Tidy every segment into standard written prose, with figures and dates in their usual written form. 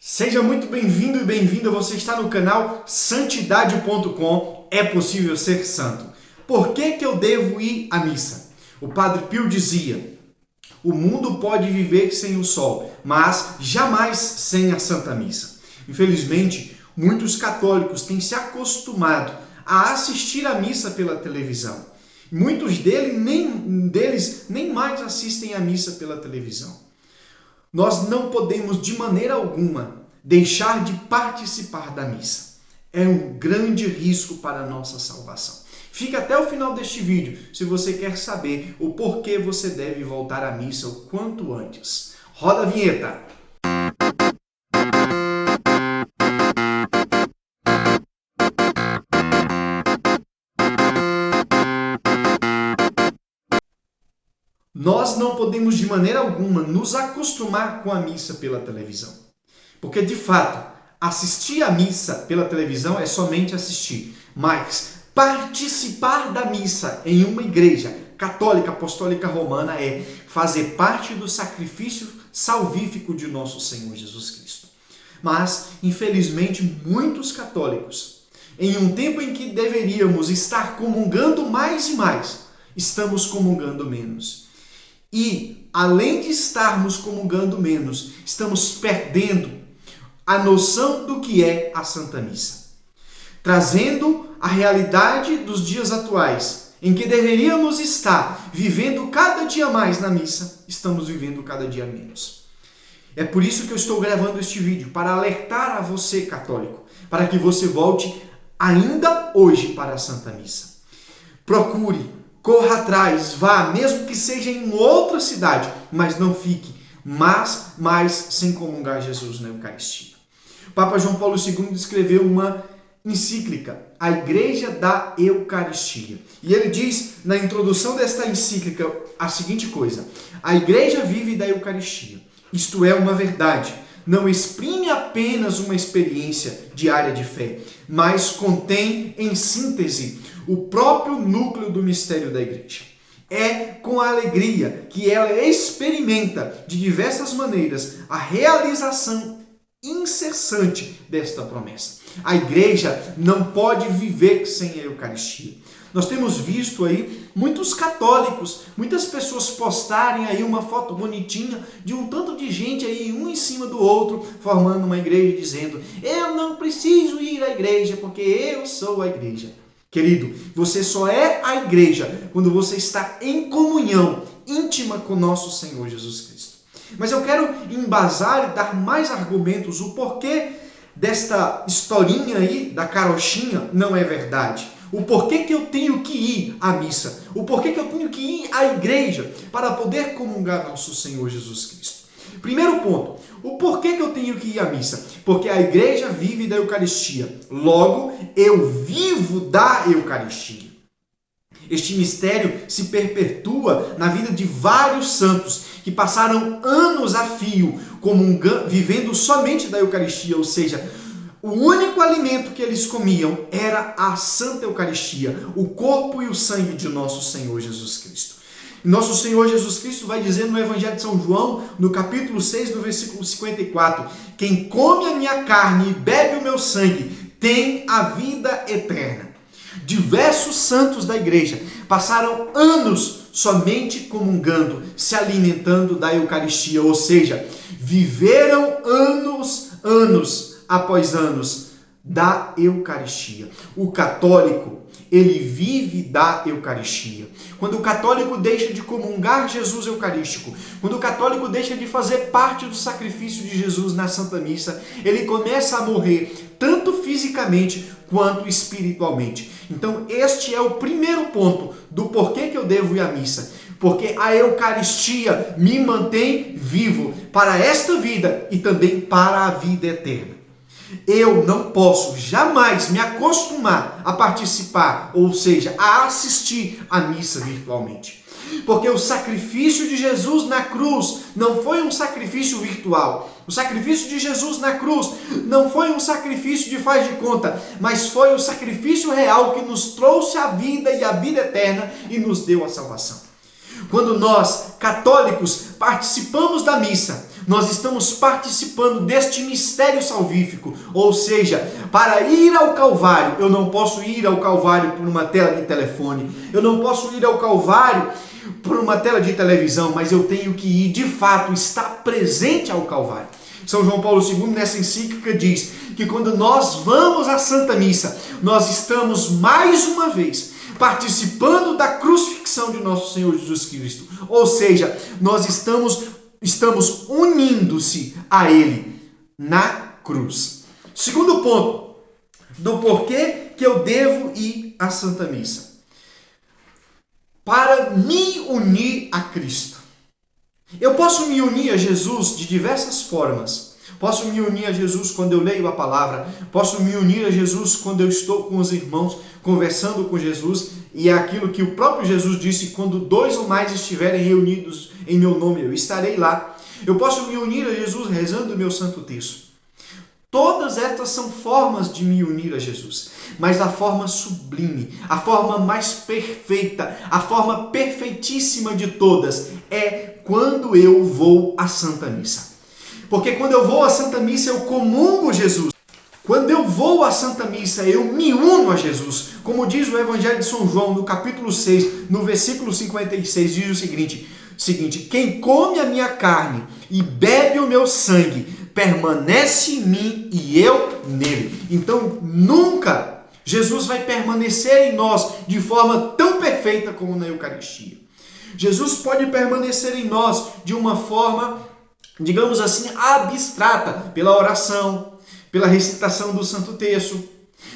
Seja muito bem-vindo e bem-vinda, você está no canal Santidade.com, é possível ser santo. Por que eu devo ir à missa? O Padre Pio dizia, o mundo pode viver sem o sol, mas jamais sem a Santa Missa. Infelizmente, muitos católicos têm se acostumado a assistir à missa pela televisão. Muitos deles nem mais assistem à missa pela televisão. Nós não podemos de maneira alguma deixar de participar da missa. É um grande risco para a nossa salvação. Fique até o final deste vídeo se você quer saber o porquê você deve voltar à missa o quanto antes. Roda a vinheta! Nós não podemos de maneira alguma nos acostumar com a missa pela televisão. Porque, de fato, assistir à missa pela televisão é somente assistir. Mas participar da missa em uma igreja católica, apostólica, romana é fazer parte do sacrifício salvífico de nosso Senhor Jesus Cristo. Mas, infelizmente, muitos católicos, em um tempo em que deveríamos estar comungando mais e mais, estamos comungando menos. E, além de estarmos comungando menos, estamos perdendo a noção do que é a Santa Missa. Trazendo a realidade dos dias atuais, em que deveríamos estar vivendo cada dia mais na missa, estamos vivendo cada dia menos. É por isso que eu estou gravando este vídeo, para alertar a você, católico, para que você volte ainda hoje para a Santa Missa. Procure, corra atrás, vá, mesmo que seja em outra cidade, mas não fique mais sem comungar Jesus na Eucaristia. O Papa João Paulo II escreveu uma encíclica, a Igreja da Eucaristia. E ele diz, na introdução desta encíclica, a seguinte coisa: a Igreja vive da Eucaristia. Isto é uma verdade. Não exprime apenas uma experiência diária de fé, mas contém, em síntese, o próprio núcleo do mistério da Igreja. É com a alegria que ela experimenta, de diversas maneiras, a realização incessante desta promessa. A Igreja não pode viver sem a Eucaristia. Nós temos visto aí muitos católicos, muitas pessoas postarem aí uma foto bonitinha de um tanto de gente aí, um em cima do outro, formando uma igreja, dizendo: eu não preciso ir à igreja porque eu sou a igreja. Querido, você só é a igreja quando você está em comunhão íntima com nosso Senhor Jesus Cristo. Mas eu quero embasar e dar mais argumentos o porquê desta historinha aí da carochinha não é verdade. O porquê que eu tenho que ir à missa. O porquê que eu tenho que ir à igreja para poder comungar nosso Senhor Jesus Cristo. Primeiro ponto, o porquê que eu tenho que ir à missa? Porque a igreja vive da Eucaristia. Logo, eu vivo da Eucaristia. Este mistério se perpetua na vida de vários santos que passaram anos a fio vivendo somente da Eucaristia, ou seja, o único alimento que eles comiam era a Santa Eucaristia, o corpo e o sangue de nosso Senhor Jesus Cristo. E nosso Senhor Jesus Cristo vai dizer no Evangelho de São João, no capítulo 6, no versículo 54, quem come a minha carne e bebe o meu sangue tem a vida eterna. Diversos santos da igreja passaram anos somente comungando, se alimentando da Eucaristia, ou seja, viveram anos após anos da Eucaristia. O católico, ele vive da Eucaristia. Quando o católico deixa de comungar Jesus Eucarístico, quando o católico deixa de fazer parte do sacrifício de Jesus na Santa Missa, ele começa a morrer, tanto fisicamente quanto espiritualmente. Então, este é o primeiro ponto do porquê que eu devo ir à missa. Porque a Eucaristia me mantém vivo para esta vida e também para a vida eterna. Eu não posso jamais me acostumar a participar, ou seja, a assistir à missa virtualmente. Porque o sacrifício de Jesus na cruz não foi um sacrifício virtual. O sacrifício de Jesus na cruz não foi um sacrifício de faz de conta, mas foi o sacrifício real que nos trouxe a vida e a vida eterna e nos deu a salvação. Quando nós, católicos, participamos da missa, Nós estamos participando deste mistério salvífico, ou seja, para ir ao Calvário, eu não posso ir ao Calvário por uma tela de telefone, eu não posso ir ao Calvário por uma tela de televisão, mas eu tenho que ir, de fato, estar presente ao Calvário. São João Paulo II, nessa encíclica, diz que quando nós vamos à Santa Missa, nós estamos mais uma vez participando da crucifixão de nosso Senhor Jesus Cristo. Ou seja, nós estamos unindo-se a Ele na cruz. Segundo ponto, do porquê que eu devo ir à Santa Missa. Para me unir a Cristo. Eu posso me unir a Jesus de diversas formas. Posso me unir a Jesus quando eu leio a palavra. Posso me unir a Jesus quando eu estou com os irmãos, conversando com Jesus. E é aquilo que o próprio Jesus disse: quando 2 ou mais estiverem reunidos em meu nome, eu estarei lá. Eu posso me unir a Jesus rezando o meu santo terço. Todas estas são formas de me unir a Jesus. Mas a forma sublime, a forma mais perfeita, a forma perfeitíssima de todas é quando eu vou à Santa Missa. Porque quando eu vou à Santa Missa, eu comungo Jesus. Quando eu vou à Santa Missa, eu me uno a Jesus. Como diz o Evangelho de São João, no capítulo 6, no versículo 56, diz o seguinte: quem come a minha carne e bebe o meu sangue, permanece em mim e eu nele. Então, nunca Jesus vai permanecer em nós de forma tão perfeita como na Eucaristia. Jesus pode permanecer em nós de uma forma, digamos assim, abstrata, pela oração, pela recitação do Santo Terço,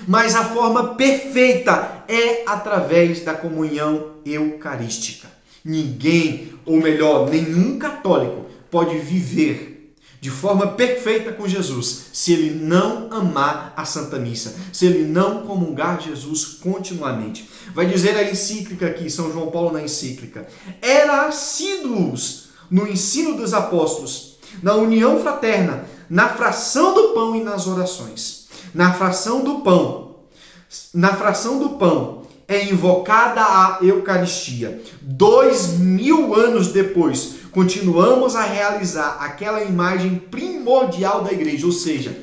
mas a forma perfeita é através da comunhão eucarística. Ninguém, ou melhor, nenhum católico pode viver de forma perfeita com Jesus se ele não amar a Santa Missa, se ele não comungar Jesus continuamente. Vai dizer a encíclica aqui, São João Paulo na encíclica: era assíduos no ensino dos apóstolos, na união fraterna, na fração do pão e nas orações. Na fração do pão é invocada a Eucaristia. 2000 anos depois, continuamos a realizar aquela imagem primordial da igreja, ou seja,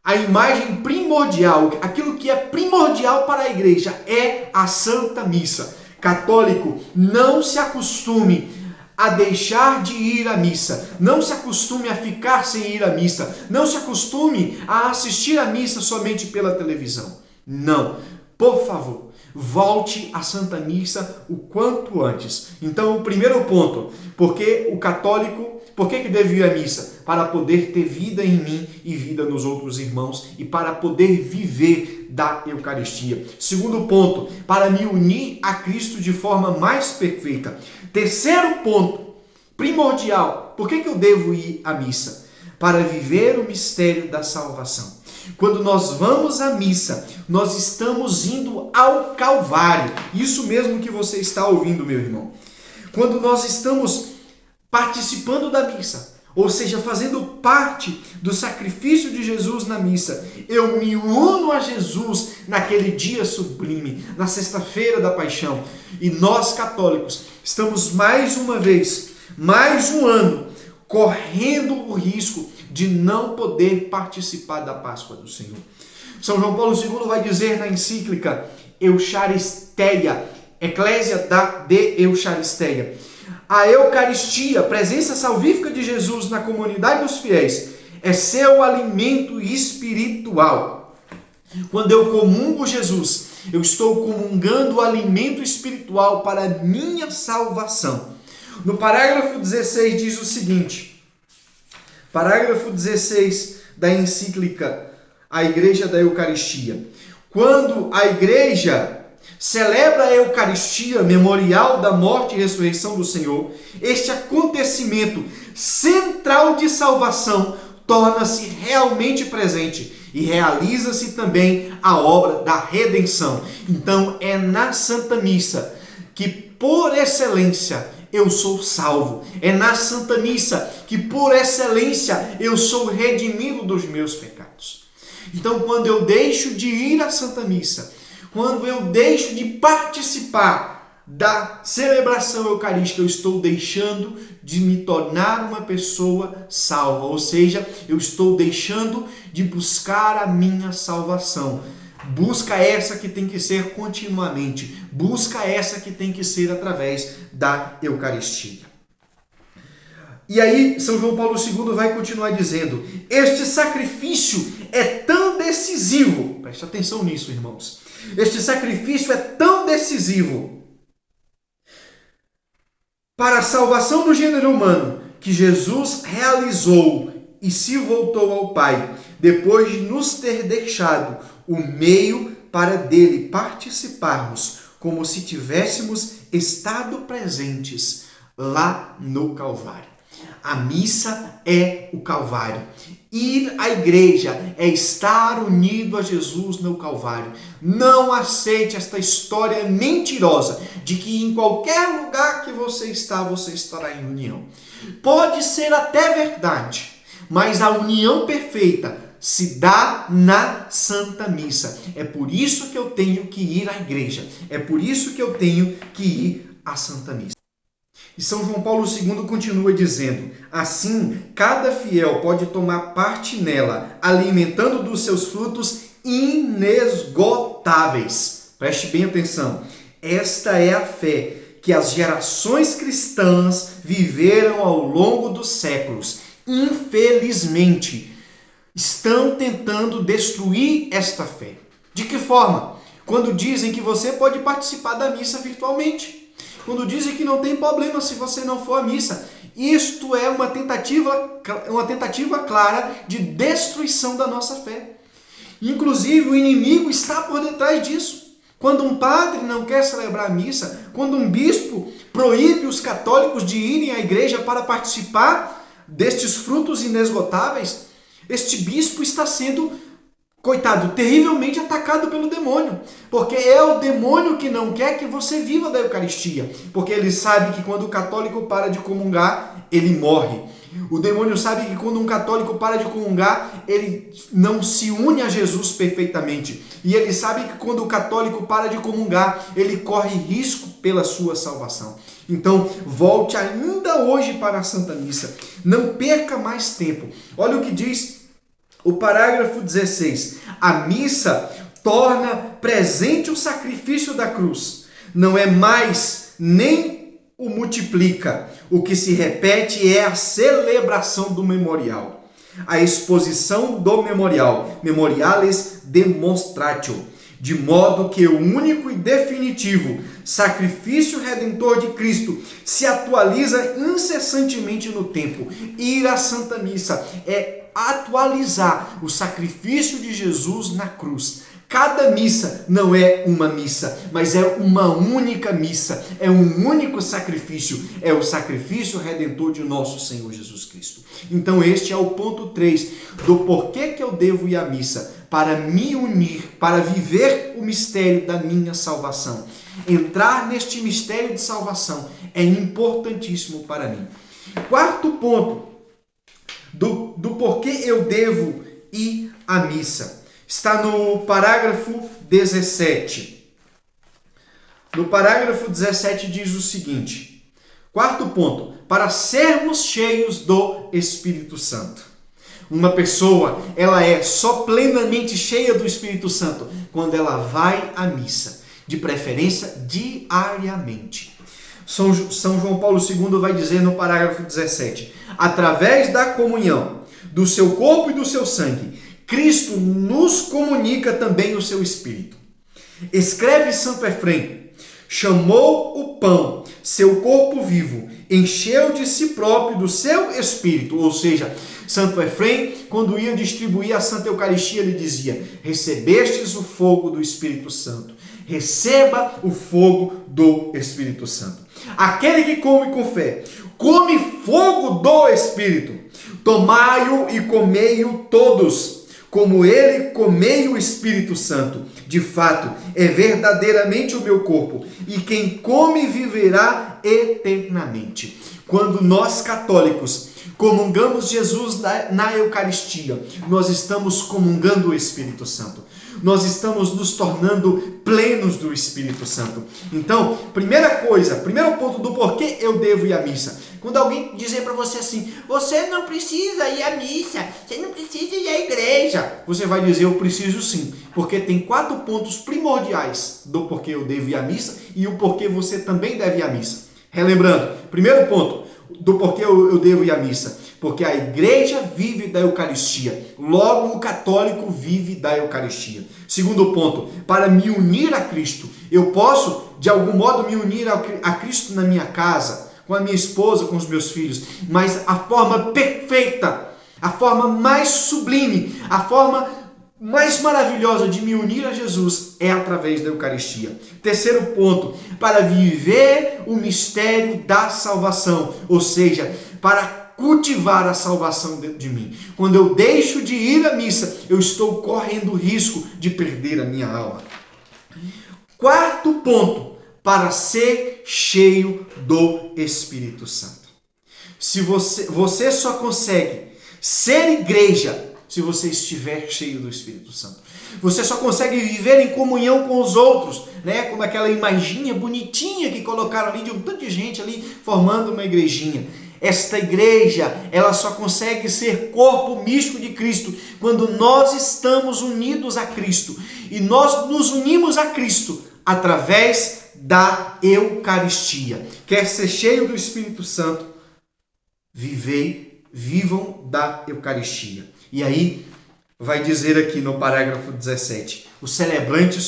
a imagem primordial, aquilo que é primordial para a igreja é a Santa Missa. Católico, não se acostume a deixar de ir à missa, não se acostume a ficar sem ir à missa, não se acostume a assistir à missa somente pela televisão. Não, por favor, volte à Santa Missa o quanto antes. Então, o primeiro ponto, porque o católico, por que deve ir à missa? Para poder ter vida em mim e vida nos outros irmãos e para poder viver da Eucaristia. Segundo ponto, para me unir a Cristo de forma mais perfeita. Terceiro ponto, primordial, por que eu devo ir à missa? Para viver o mistério da salvação. Quando nós vamos à missa, nós estamos indo ao Calvário. Isso mesmo que você está ouvindo, meu irmão. Quando nós estamos participando da missa, ou seja, fazendo parte do sacrifício de Jesus na missa, eu me uno a Jesus naquele dia sublime, na sexta-feira da paixão. E nós, católicos, estamos mais uma vez, mais um ano, correndo o risco de não poder participar da Páscoa do Senhor. São João Paulo II vai dizer na encíclica Eucharisteia, Eclésia de Eucharisteia: a Eucaristia, a presença salvífica de Jesus na comunidade dos fiéis, é seu alimento espiritual. Quando eu comungo Jesus, eu estou comungando o alimento espiritual para a minha salvação. No parágrafo 16 diz o seguinte, parágrafo 16 da encíclica A Igreja da Eucaristia: quando a Igreja celebra a Eucaristia, memorial da morte e ressurreição do Senhor, este acontecimento central de salvação torna-se realmente presente e realiza-se também a obra da redenção. Então é na Santa Missa que, por excelência, eu sou salvo. É na Santa Missa que, por excelência, eu sou redimido dos meus pecados. Então, quando eu deixo de ir à Santa Missa, quando eu deixo de participar da celebração eucarística, eu estou deixando de me tornar uma pessoa salva, ou seja, eu estou deixando de buscar a minha salvação. Busca essa que tem que ser continuamente, busca essa que tem que ser através da Eucaristia. E aí, São João Paulo II vai continuar dizendo: este sacrifício é tão decisivo, preste atenção nisso, irmãos, este sacrifício é tão decisivo para a salvação do gênero humano, que Jesus realizou e se voltou ao Pai, depois de nos ter deixado o meio para dele participarmos, como se tivéssemos estado presentes lá no Calvário. A missa é o Calvário. Ir à igreja é estar unido a Jesus no Calvário. Não aceite esta história mentirosa de que em qualquer lugar que você está, você estará em união. Pode ser até verdade, mas a união perfeita se dá na Santa Missa. É por isso que eu tenho que ir à igreja. É por isso que eu tenho que ir à Santa Missa. E São João Paulo II continua dizendo: assim, cada fiel pode tomar parte nela, alimentando dos seus frutos inesgotáveis. Preste bem atenção. Esta é a fé que as gerações cristãs viveram ao longo dos séculos. Infelizmente, estão tentando destruir esta fé. De que forma? Quando dizem que você pode participar da missa virtualmente. Quando dizem que não tem problema se você não for à missa. Isto é uma tentativa clara de destruição da nossa fé. Inclusive, o inimigo está por detrás disso. Quando um padre não quer celebrar a missa, quando um bispo proíbe os católicos de irem à igreja para participar destes frutos inesgotáveis, este bispo está sendo, coitado, terrivelmente atacado pelo demônio. Porque é o demônio que não quer que você viva da Eucaristia. Porque ele sabe que quando o católico para de comungar, ele morre. O demônio sabe que quando um católico para de comungar, ele não se une a Jesus perfeitamente. E ele sabe que quando o católico para de comungar, ele corre risco pela sua salvação. Então, volte ainda hoje para a Santa Missa. Não perca mais tempo. Olha o que diz o parágrafo 16. A missa torna presente o sacrifício da cruz. Não é mais nem o multiplica. O que se repete é a celebração do memorial. A exposição do memorial. Memoriales demonstratio. De modo que o único e definitivo sacrifício redentor de Cristo se atualiza incessantemente no tempo. Ir à Santa Missa é atualizar o sacrifício de Jesus na cruz. Cada missa não é uma missa, mas é uma única missa, é um único sacrifício, é o sacrifício redentor de nosso Senhor Jesus Cristo. Então este é o ponto 3 do porquê que eu devo ir à missa, para me unir, para viver o mistério da minha salvação. Entrar neste mistério de salvação é importantíssimo para mim. Quarto ponto do porquê eu devo ir à missa. Está no parágrafo 17. No parágrafo 17 diz o seguinte: quarto ponto, para sermos cheios do Espírito Santo. Uma pessoa, ela é só plenamente cheia do Espírito Santo quando ela vai à missa, de preferência diariamente. São João Paulo II vai dizer no parágrafo 17: através da comunhão do seu corpo e do seu sangue, Cristo nos comunica também o seu Espírito. Escreve Santo Efrem: chamou o pão, seu corpo vivo, encheu de si próprio do seu Espírito. Ou seja, Santo Efrem, quando ia distribuir a Santa Eucaristia, ele dizia: recebestes o fogo do Espírito Santo. Receba o fogo do Espírito Santo. Aquele que come com fé, come fogo do Espírito. Tomai-o e comei-o todos, como ele comei o Espírito Santo. De fato, é verdadeiramente o meu corpo, e quem come viverá eternamente. Quando nós católicos comungamos Jesus na Eucaristia, nós estamos comungando o Espírito Santo. Nós estamos nos tornando plenos do Espírito Santo. Então, primeiro ponto do porquê eu devo ir à missa. Quando alguém dizer para você assim, você não precisa ir à missa, você não precisa ir à igreja, você vai dizer, eu preciso sim, porque tem 4 pontos primordiais do porquê eu devo ir à missa e o porquê você também deve ir à missa. Relembrando, primeiro ponto do porquê eu devo ir à missa, porque a igreja vive da Eucaristia, logo o católico vive da Eucaristia. Segundo ponto, para me unir a Cristo, eu posso de algum modo me unir a Cristo na minha casa, com a minha esposa, com os meus filhos, mas a forma perfeita, a forma mais sublime, a forma mais maravilhosa de me unir a Jesus é através da Eucaristia. Terceiro ponto, para viver o mistério da salvação, ou seja, para cultivar a salvação dentro de mim. Quando eu deixo de ir à missa, eu estou correndo o risco de perder a minha alma. Quarto ponto, para ser cheio do Espírito Santo. Se você só consegue ser igreja se você estiver cheio do Espírito Santo. Você só consegue viver em comunhão com os outros, né? Como aquela imaginha bonitinha que colocaram ali de um tanto de gente ali formando uma igrejinha. Esta igreja, ela só consegue ser corpo místico de Cristo quando nós estamos unidos a Cristo. E nós nos unimos a Cristo através da Eucaristia. Quer ser cheio do Espírito Santo? Vivam da Eucaristia. E aí, vai dizer aqui no parágrafo 17, o celebrante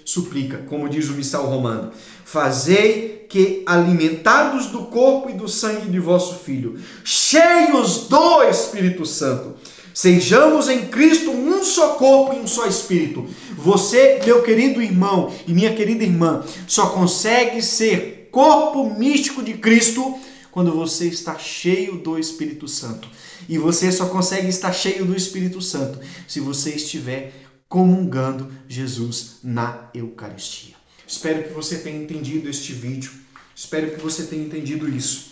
suplica, como diz o missal romano, fazei que, alimentados do corpo e do sangue de vosso Filho, cheios do Espírito Santo, sejamos em Cristo um só corpo e um só Espírito. Você, meu querido irmão e minha querida irmã, só consegue ser corpo místico de Cristo quando você está cheio do Espírito Santo. E você só consegue estar cheio do Espírito Santo se você estiver comungando Jesus na Eucaristia. Espero que você tenha entendido este vídeo. Espero que você tenha entendido isso.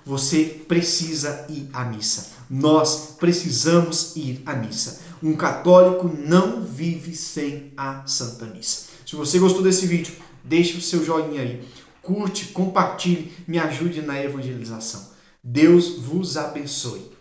Você precisa ir à missa. Nós precisamos ir à missa. Um católico não vive sem a Santa Missa. Se você gostou desse vídeo, deixe o seu joinha aí. Curte, compartilhe, me ajude na evangelização. Deus vos abençoe.